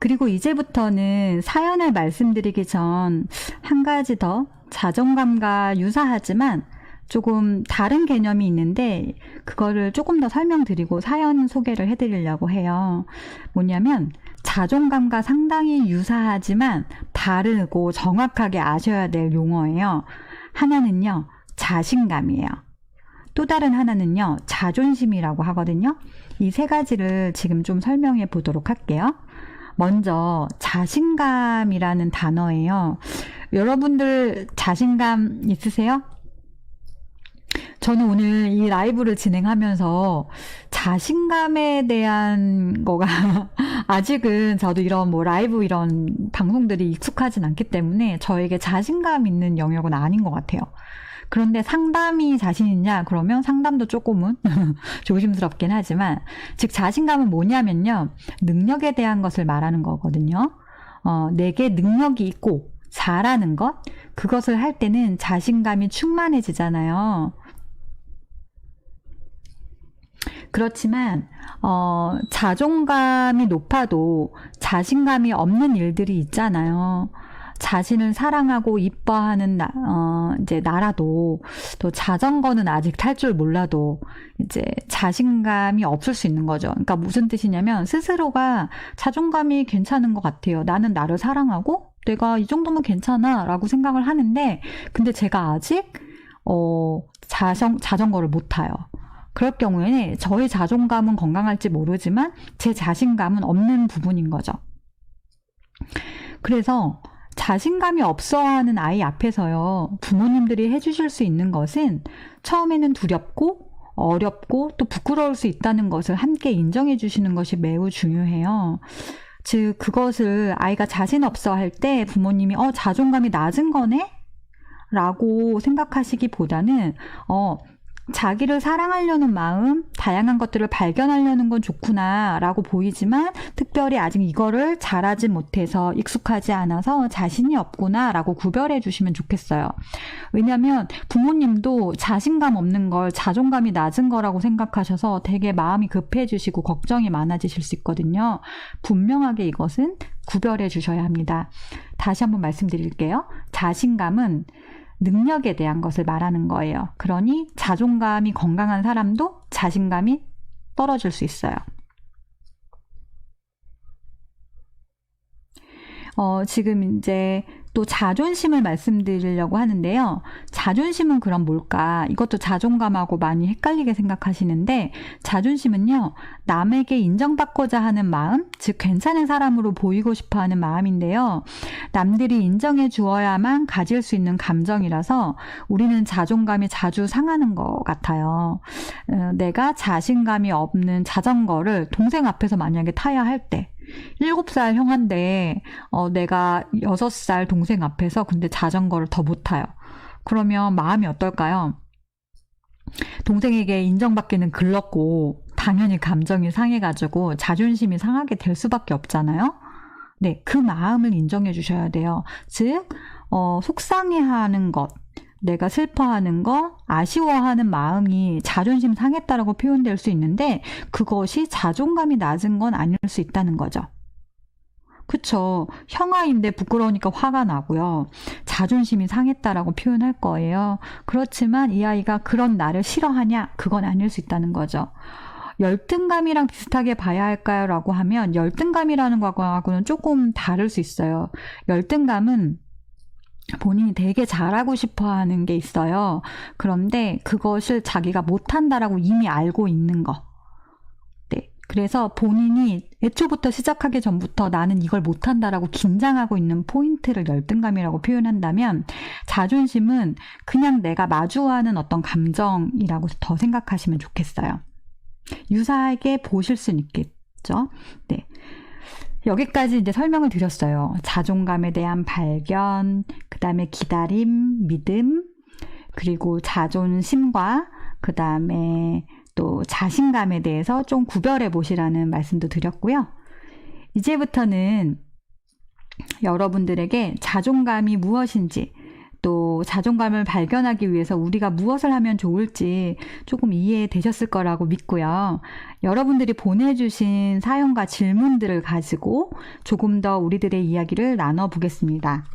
그리고 이제부터는 사연을 말씀드리기 전 한 가지 더 자존감과 유사하지만 조금 다른 개념이 있는데 그거를 조금 더 설명드리고 사연 소개를 해드리려고 해요. 뭐냐면 자존감과 상당히 유사하지만 다르고 정확하게 아셔야 될 용어예요. 하나는요, 자신감이에요. 또 다른 하나는요, 자존심이라고 하거든요. 이 세 가지를 지금 좀 설명해 보도록 할게요. 먼저 자신감이라는 단어예요. 여러분들 자신감 있으세요? 저는 오늘 이 라이브를 진행하면서 자신감에 대한 거가 아직은 저도 이런 뭐 라이브 이런 방송들이 익숙하진 않기 때문에 저에게 자신감 있는 영역은 아닌 것 같아요. 그런데 상담이 자신 있냐? 그러면 상담도 조금은 조심스럽긴 하지만, 즉 자신감은 뭐냐면요, 능력에 대한 것을 말하는 거거든요. 내게 능력이 있고 잘하는 것, 그것을 할 때는 자신감이 충만해지잖아요. 그렇지만 자존감이 높아도 자신감이 없는 일들이 있잖아요. 자신을 사랑하고 이뻐하는 이제 나라도, 또 자전거는 아직 탈 줄 몰라도 이제 자신감이 없을 수 있는 거죠. 그러니까 무슨 뜻이냐면 스스로가 자존감이 괜찮은 것 같아요. 나는 나를 사랑하고 내가 이 정도면 괜찮아 라고 생각을 하는데, 근데 제가 아직 자전거를 못 타요. 그럴 경우에는 저의 자존감은 건강할지 모르지만 제 자신감은 없는 부분인 거죠. 그래서 자신감이 없어하는 아이 앞에서요, 부모님들이 해주실 수 있는 것은 처음에는 두렵고 어렵고 또 부끄러울 수 있다는 것을 함께 인정해 주시는 것이 매우 중요해요. 즉 그것을 아이가 자신 없어 할 때 부모님이 자존감이 낮은 거네? 라고 생각하시기보다는 자기를 사랑하려는 마음, 다양한 것들을 발견하려는 건 좋구나 라고 보이지만 특별히 아직 이거를 잘하지 못해서 익숙하지 않아서 자신이 없구나 라고 구별해 주시면 좋겠어요. 왜냐하면 부모님도 자신감 없는 걸 자존감이 낮은 거라고 생각하셔서 되게 마음이 급해지시고 걱정이 많아지실 수 있거든요. 분명하게 이것은 구별해 주셔야 합니다. 다시 한번 말씀드릴게요. 자신감은 능력에 대한 것을 말하는 거예요. 그러니 자존감이 건강한 사람도 자신감이 떨어질 수 있어요. 지금 이제 또 자존심을 말씀드리려고 하는데요. 자존심은 그럼 뭘까? 이것도 자존감하고 많이 헷갈리게 생각하시는데, 자존심은요, 남에게 인정받고자 하는 마음, 즉 괜찮은 사람으로 보이고 싶어 하는 마음인데요. 남들이 인정해 주어야만 가질 수 있는 감정이라서 우리는 자존감이 자주 상하는 것 같아요. 내가 자신감이 없는 자전거를 동생 앞에서 만약에 타야 할 때, 7살 형한데 내가 6살 동생 앞에서 근데 자전거를 더 못 타요. 그러면 마음이 어떨까요? 동생에게 인정받기는 글렀고 당연히 감정이 상해가지고 자존심이 상하게 될 수밖에 없잖아요. 네, 그 마음을 인정해 주셔야 돼요. 즉 속상해하는 것, 내가 슬퍼하는 거, 아쉬워하는 마음이 자존심 상했다라고 표현될 수 있는데 그것이 자존감이 낮은 건 아닐 수 있다는 거죠. 그쵸. 형아인데 부끄러우니까 화가 나고요. 자존심이 상했다라고 표현할 거예요. 그렇지만 이 아이가 그런 나를 싫어하냐? 그건 아닐 수 있다는 거죠. 열등감이랑 비슷하게 봐야 할까요? 라고 하면 열등감이라는 거하고는 조금 다를 수 있어요. 열등감은 본인이 되게 잘하고 싶어 하는 게 있어요. 그런데 그것을 자기가 못한다라고 이미 알고 있는 거. 네. 그래서 본인이 애초부터 시작하기 전부터 나는 이걸 못한다라고 긴장하고 있는 포인트를 열등감이라고 표현한다면, 자존심은 그냥 내가 마주하는 어떤 감정이라고 더 생각하시면 좋겠어요. 유사하게 보실 수는 있겠죠. 네. 여기까지 이제 설명을 드렸어요. 자존감에 대한 발견, 그 다음에 기다림, 믿음, 그리고 자존심과 그 다음에 또 자신감에 대해서 좀 구별해 보시라는 말씀도 드렸고요. 이제부터는 여러분들에게 자존감이 무엇인지, 또 또 자존감을 발견하기 위해서 우리가 무엇을 하면 좋을지 조금 이해되셨을 거라고 믿고요. 여러분들이 보내주신 사연과 질문들을 가지고 조금 더 우리들의 이야기를 나눠보겠습니다.